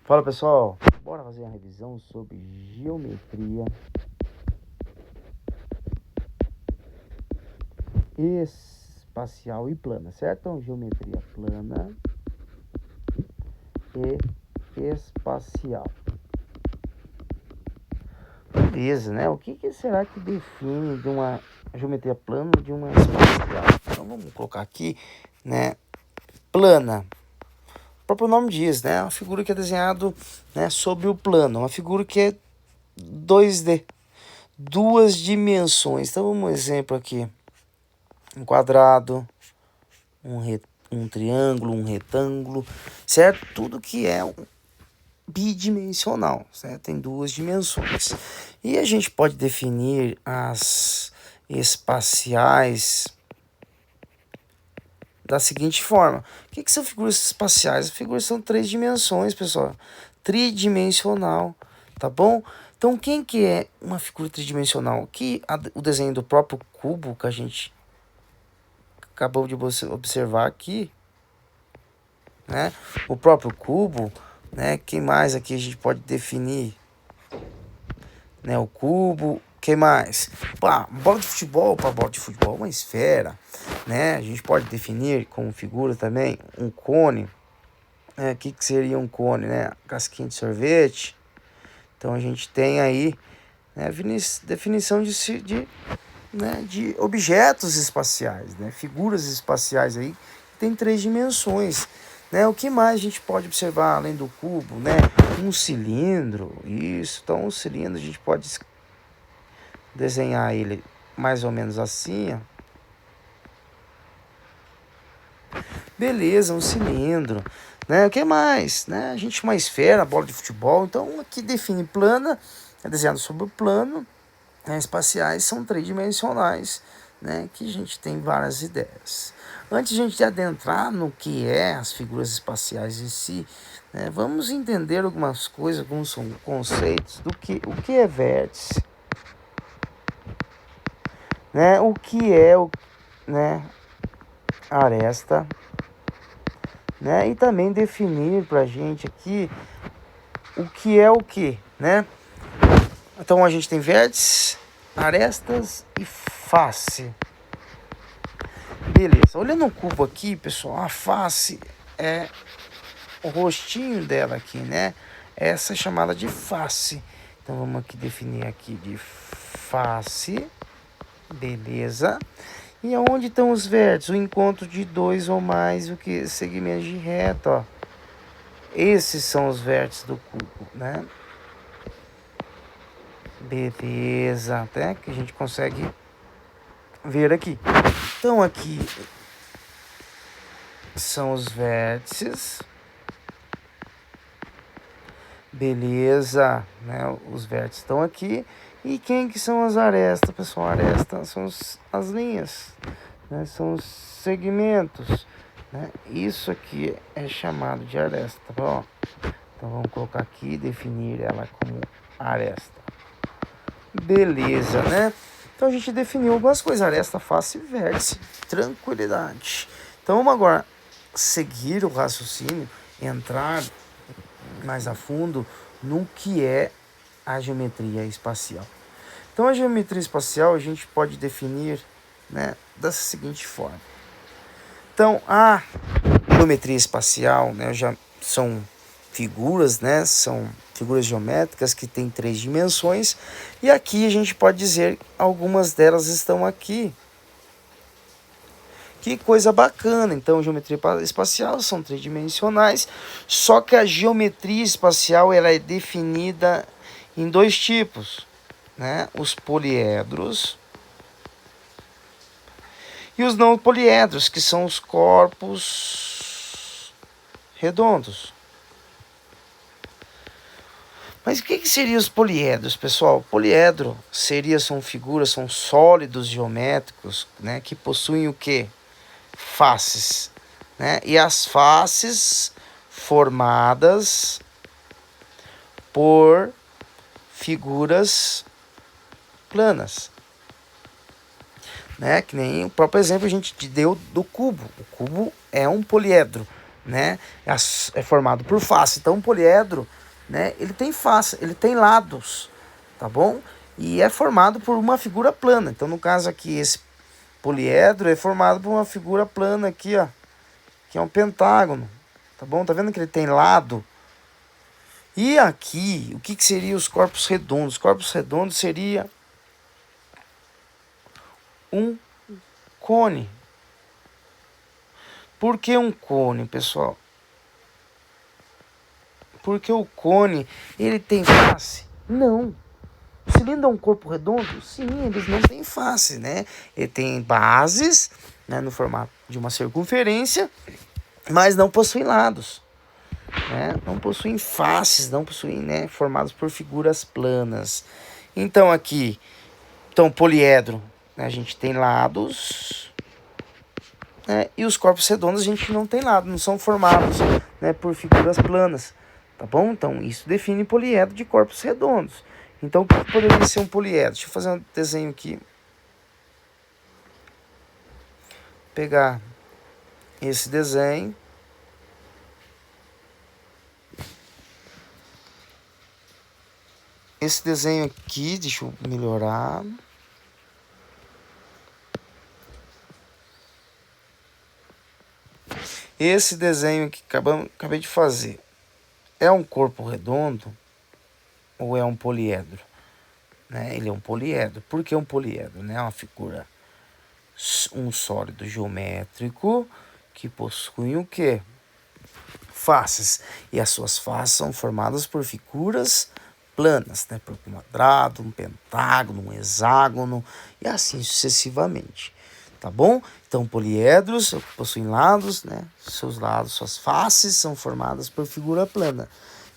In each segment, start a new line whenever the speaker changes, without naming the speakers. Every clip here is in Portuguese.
Fala pessoal, bora fazer uma revisão sobre geometria espacial e plana, certo? Então, geometria plana e espacial. Beleza, né? O que será que define de uma geometria plana e de uma espacial? Então vamos colocar aqui, né? Plana. O próprio nome diz, né? Uma figura que é desenhado, né, sobre o plano, uma figura que é 2D, duas dimensões. Então vamos um exemplo aqui: um quadrado, um triângulo, um retângulo, certo? Tudo que é bidimensional, certo? Tem duas dimensões. E a gente pode definir as espaciais da seguinte forma: o que são figuras espaciais? As figuras são três dimensões, pessoal. Tridimensional, tá bom? Então, quem que é uma figura tridimensional? O desenho do próprio cubo que a gente acabou de observar aqui, né? O próprio cubo, né? Que mais aqui a gente pode definir, né? O cubo, que mais? Pá, bola de futebol, para bola de futebol, uma esfera, né? A gente pode definir como figura também um cone. O que seria um cone, né? Casquinha de sorvete. Então a gente tem aí, né, definição de objetos espaciais, né? Figuras espaciais aí que tem três dimensões, né? O que mais a gente pode observar além do cubo, né? Um cilindro, isso. Então um cilindro a gente pode desenhar ele mais ou menos assim, ó. Beleza, um cilindro, né? O que mais, né? A gente uma esfera, bola de futebol. Então aqui define plana, é desenhado sobre o plano, né? Espaciais são tridimensionais, né? Que a gente tem várias ideias. Antes de a gente adentrar no que é as figuras espaciais em si, né? Vamos entender algumas coisas, alguns conceitos do o que é vértice, né? O que é né? Aresta, né? E também definir pra gente aqui o que é o que, né? Então a gente tem vértices, arestas e face. Beleza, olhando o cubo aqui, pessoal, a face é o rostinho dela aqui, né? Essa é chamada de face. Então vamos aqui definir aqui de face. Beleza. E onde estão os vértices? O encontro de dois ou mais segmentos de reta, ó. Esses são os vértices do cubo, né? Beleza, até que a gente consegue ver aqui. Então aqui são os vértices. Beleza, né? Os vértices estão aqui. E quem que são as arestas, pessoal? Arestas são as linhas, né? São os segmentos, né? Isso aqui é chamado de aresta, tá bom? Então vamos colocar aqui e definir ela como aresta. Beleza, né? Então a gente definiu algumas coisas: aresta, face e vértice. Tranquilidade. Então vamos agora seguir o raciocínio, entrar mais a fundo no que é a geometria espacial. Então a geometria espacial a gente pode definir, né, da seguinte forma. Então a geometria espacial, né, já são figuras, né, são figuras geométricas que têm três dimensões, e aqui a gente pode dizer algumas delas estão aqui. Que coisa bacana. Então, geometria espacial são tridimensionais, só que a geometria espacial ela é definida em dois tipos, né? Os poliedros e os não poliedros, que são os corpos redondos. Mas o que seriam os poliedros, pessoal? Poliedro são figuras, são sólidos geométricos, né, que possuem o quê? Faces, né? E as faces formadas por figuras planas, né? Que nem o próprio exemplo a gente deu do cubo. O cubo é um poliedro, né? É formado por face. Então, um poliedro, né? Ele tem face, ele tem lados, tá bom? E é formado por uma figura plana. Então, no caso aqui, esse poliedro é formado por uma figura plana aqui, ó, que é um pentágono, tá bom? Tá vendo que ele tem lado? E aqui, o que seria os corpos redondos? Os corpos redondos seria um cone. Por que um cone, pessoal? Porque o cone, ele tem face? Não. O cilindro é um corpo redondo? Sim, eles não têm face, né? Ele tem bases, né, no formato de uma circunferência, mas não possuem lados, né? Não possuem faces, não possuem, né, formados por figuras planas. Então aqui, poliedro, né, a gente tem lados, né, e os corpos redondos a gente não tem lado, não são formados, né, por figuras planas, tá bom? Então isso define poliedro de corpos redondos. Então o que poderia ser um poliedro? Deixa eu fazer um desenho aqui. Pegar esse desenho. Esse desenho aqui, deixa eu melhorar. Esse desenho que acabei de fazer é um corpo redondo ou é um poliedro? Né? Ele é um poliedro. Por que um poliedro? Né? É uma figura, um sólido geométrico que possui o quê? Faces. E as suas faces são formadas por figuras planas, né? Por um quadrado, um pentágono, um hexágono e assim sucessivamente. Tá bom? Então, poliedros possuem lados, né? Seus lados, suas faces são formadas por figura plana.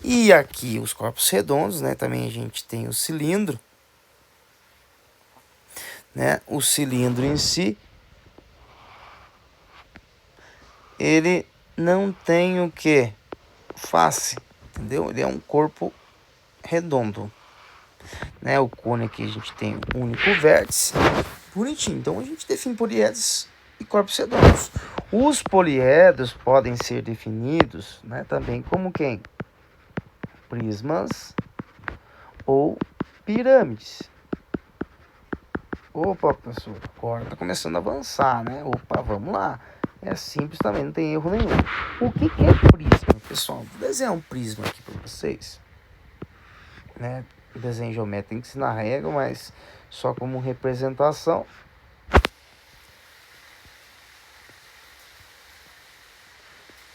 E aqui os corpos redondos, né? Também a gente tem o cilindro, né? O cilindro em si, ele não tem o que? Face, entendeu? Ele é um corpo redondo, né? O cone aqui a gente tem um único vértice, bonitinho. Então a gente define poliedros e corpos redondos. Os poliedros podem ser definidos, né, também como quem? Prismas ou pirâmides. Opa, pessoal, agora tá começando a avançar, né? Opa, vamos lá. É simples também, não tem erro nenhum. O que é prisma, pessoal? Vou desenhar um prisma aqui para vocês, né? O desenho geométrico tem que ser na régua, mas só como representação.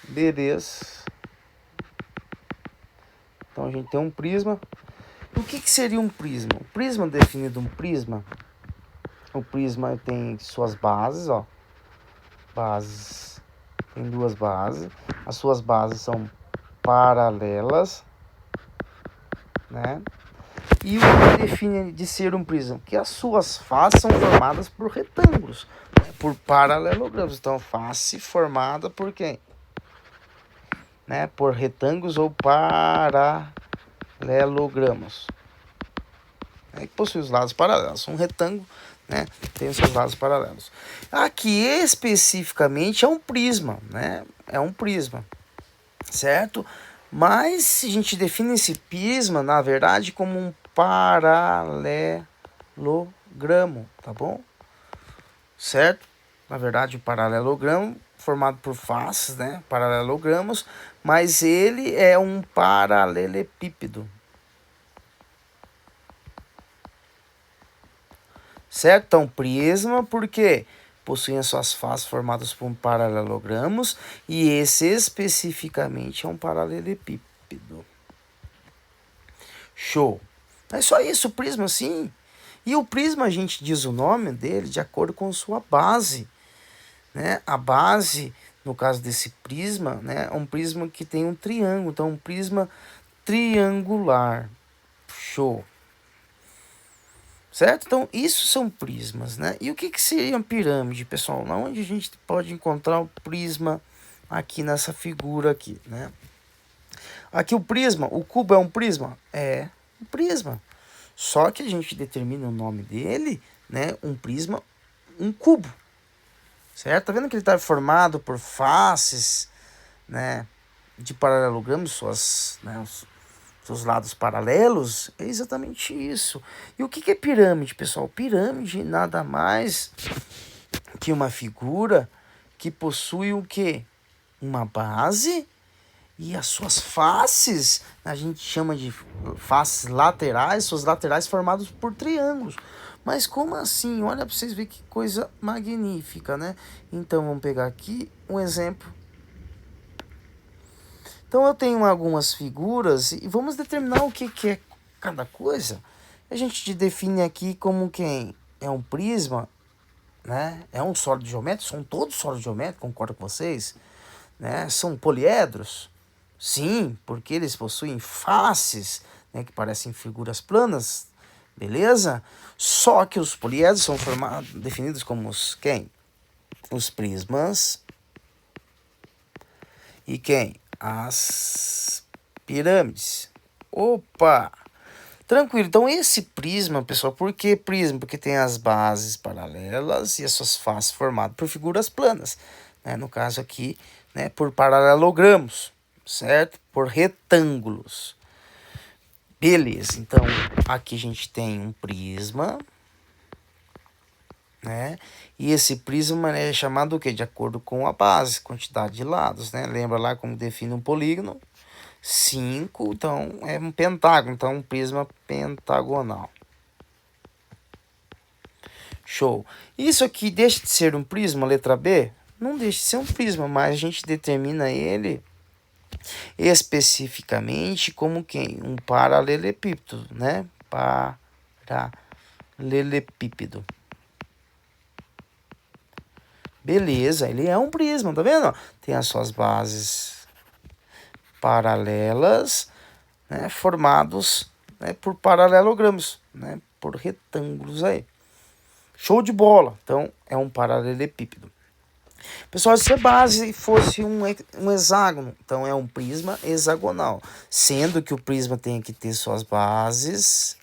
Beleza. Então a gente tem um prisma. O que seria um prisma? O prisma, definido um prisma, o prisma tem suas bases, ó. Bases. Tem duas bases. As suas bases são paralelas, né? E o que define de ser um prisma? Que as suas faces são formadas por retângulos, né? Por paralelogramas. Então, face formada por quem? Né? Por retângulos ou paralelogramas. Que possui os lados paralelos. Um retângulo, né, tem os seus lados paralelos. Aqui especificamente é um prisma, né? É um prisma, certo? Mas a gente define esse prisma, na verdade, como um paralelogramo, tá bom? Certo? Na verdade, o paralelogramo formado por faces, né? Paralelogramos, mas ele é um paralelepípedo. Certo? Então, prisma, porque possuem as suas faces formadas por paralelogramos e esse especificamente é um paralelepípedo. Show! É só isso, o prisma, sim. E o prisma, a gente diz o nome dele de acordo com sua base, né? A base, no caso desse prisma, né, é um prisma que tem um triângulo, então um prisma triangular. Show! Certo? Então, isso são prismas, né? E o que seria uma pirâmide, pessoal? Onde a gente pode encontrar o prisma aqui nessa figura aqui, né? Aqui o prisma, o cubo é um prisma? É um prisma. Só que a gente determina o nome dele, né? Um prisma, um cubo. Certo? Tá vendo que ele está formado por faces, né, de paralelogramo, seus lados paralelos, é exatamente isso. E o que é pirâmide, pessoal? Pirâmide nada mais que uma figura que possui o quê? Uma base e as suas faces, a gente chama de faces laterais, suas laterais formadas por triângulos. Mas como assim? Olha para vocês verem que coisa magnífica, né? Então vamos pegar aqui um exemplo. Então eu tenho algumas figuras e vamos determinar o que é cada coisa. A gente define aqui como quem é um prisma, né? É um sólido geométrico, são todos sólidos geométricos, concordo com vocês, né? São poliedros. Sim, porque eles possuem faces, né, que parecem figuras planas, beleza? Só que os poliedros são definidos como quem? Os prismas e quem? As pirâmides. Opa! Tranquilo, então esse prisma, pessoal, por que prisma? Porque tem as bases paralelas e as suas faces formadas por figuras planas, né? No caso aqui, né, por paralelogramos, certo? Por retângulos. Beleza, então aqui a gente tem um prisma, né? E esse prisma é chamado o quê? De acordo com a base, quantidade de lados, né? Lembra lá como define um polígono? 5, então é um pentágono, então um prisma pentagonal. Show. Isso aqui deixa de ser um prisma, letra B? Não deixa de ser um prisma, mas a gente determina ele especificamente como quem? Um paralelepípedo, né? Paralelepípedo. Beleza, ele é um prisma, tá vendo? Tem as suas bases paralelas, né? Formados, né, por paralelogramos, né? Por retângulos aí. Show de bola. Então, é um paralelepípedo. Pessoal, se a base fosse um hexágono, então é um prisma hexagonal. Sendo que o prisma tem que ter suas bases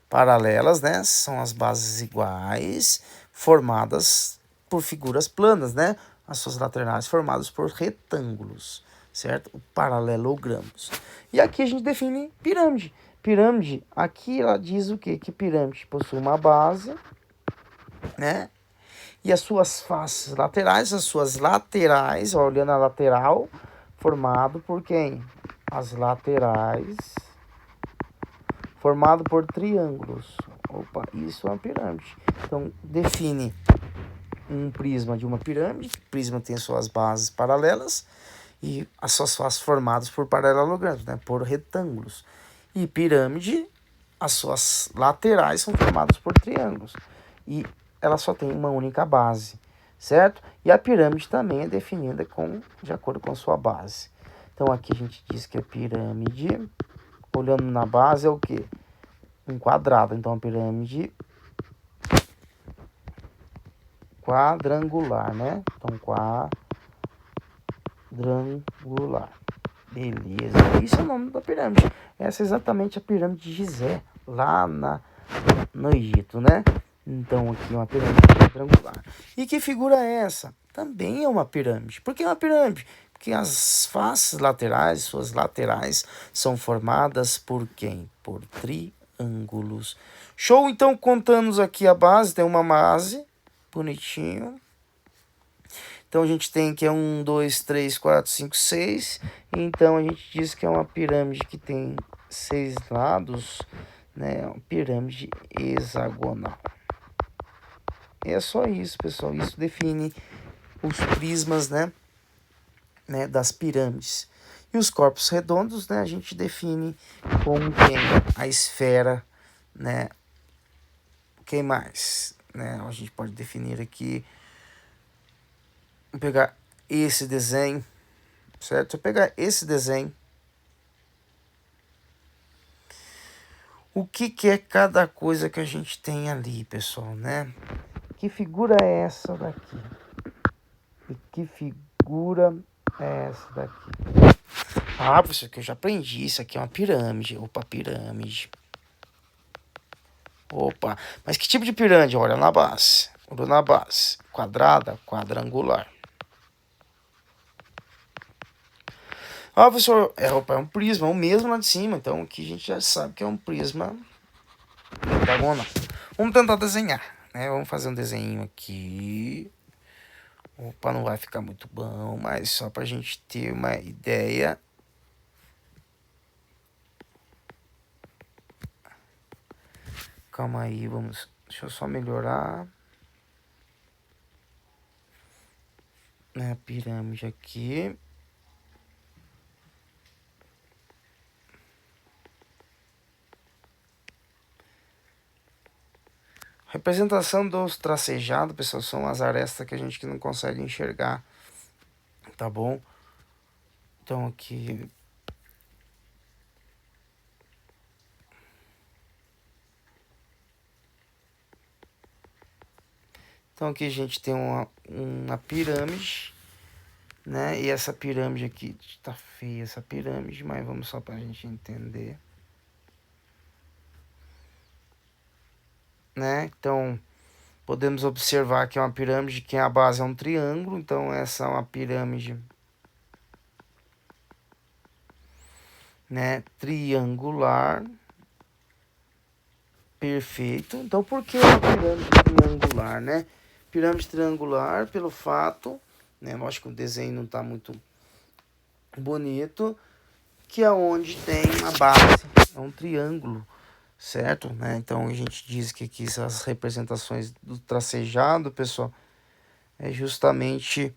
paralelas, né? São as bases iguais, formadas por figuras planas, né? As suas laterais formadas por retângulos, certo? Paralelogramos. E aqui a gente define pirâmide. Pirâmide, aqui ela diz o quê? Que pirâmide possui uma base, né? E as suas faces laterais, ó, olhando a lateral, formado por quem? As laterais, formado por triângulos. Opa, isso é uma pirâmide. Então, define um prisma de uma pirâmide. O prisma tem suas bases paralelas e as suas faces formadas por paralelogramos, né? Por retângulos. E pirâmide, as suas laterais são formadas por triângulos. E ela só tem uma única base, certo? E a pirâmide também é definida de acordo com a sua base. Então aqui a gente diz que a pirâmide, olhando na base, é o quê? Um quadrado. Então a pirâmide quadrangular, né? Então quadrangular. Beleza. Isso é o nome da pirâmide. Essa é exatamente a pirâmide de Gizé, lá no Egito, né? Então aqui é uma pirâmide quadrangular. E que figura é essa? Também é uma pirâmide. Por que é uma pirâmide? Porque as faces laterais, suas laterais, são formadas por quem? Por triângulos. Show, então, contamos aqui a base. Tem uma base, bonitinho. Então a gente tem que é 1, 2, 3, 4, 5, 6. Então a gente diz que é uma pirâmide que tem 6 lados, né? Uma pirâmide hexagonal. É só isso, pessoal. Isso define os prismas, né, das pirâmides. E os corpos redondos, né, a gente define como quem? A esfera, né? Quem mais? Né? A gente pode definir aqui. Vou pegar esse desenho, certo? Se eu pegar esse desenho, o que é cada coisa que a gente tem ali, pessoal, né? Que figura é essa daqui? E que figura é essa daqui? Ah, professor, que eu já aprendi. Isso aqui é uma pirâmide. Opa, pirâmide. Opa, mas que tipo de pirâmide? Olha na base. Olha na base. Quadrada, quadrangular. Ah, professor, é um prisma, o mesmo lá de cima. Então aqui a gente já sabe que é um prisma pentagonal. Vamos tentar desenhar, né? Vamos fazer um desenho aqui. Opa, não vai ficar muito bom, mas só pra gente ter uma ideia. Calma aí, vamos. Deixa eu só melhorar. Né, a pirâmide aqui. Representação dos tracejados, pessoal, são as arestas que a gente não consegue enxergar, tá bom? Então aqui a gente tem uma pirâmide, né? E essa pirâmide aqui, tá feia essa pirâmide, mas vamos só pra gente entender, né? Então, podemos observar que é uma pirâmide que a base é um triângulo, então essa é uma pirâmide, né, triangular. Perfeito. Então, por que uma pirâmide triangular, né? Pirâmide triangular pelo fato, né, lógico que o desenho não está muito bonito, que é onde tem uma base, é um triângulo, certo? Né? Então, a gente diz que aqui essas representações do tracejado, pessoal, é justamente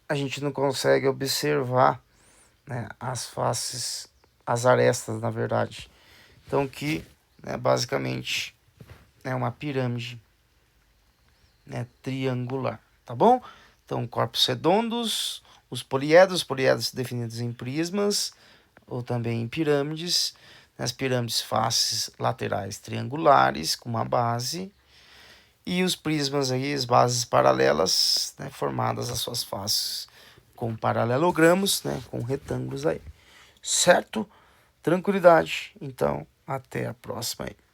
a gente não consegue observar, né, as faces, as arestas, na verdade. Então, que, né, basicamente é uma pirâmide, né, triangular, tá bom? Então, corpos redondos, os poliedros definidos em prismas ou também em pirâmides, as pirâmides faces laterais triangulares com uma base e os prismas aí, as bases paralelas, né, formadas as suas faces com paralelogramos, né, com retângulos aí, certo? Tranquilidade. Então, até a próxima aí.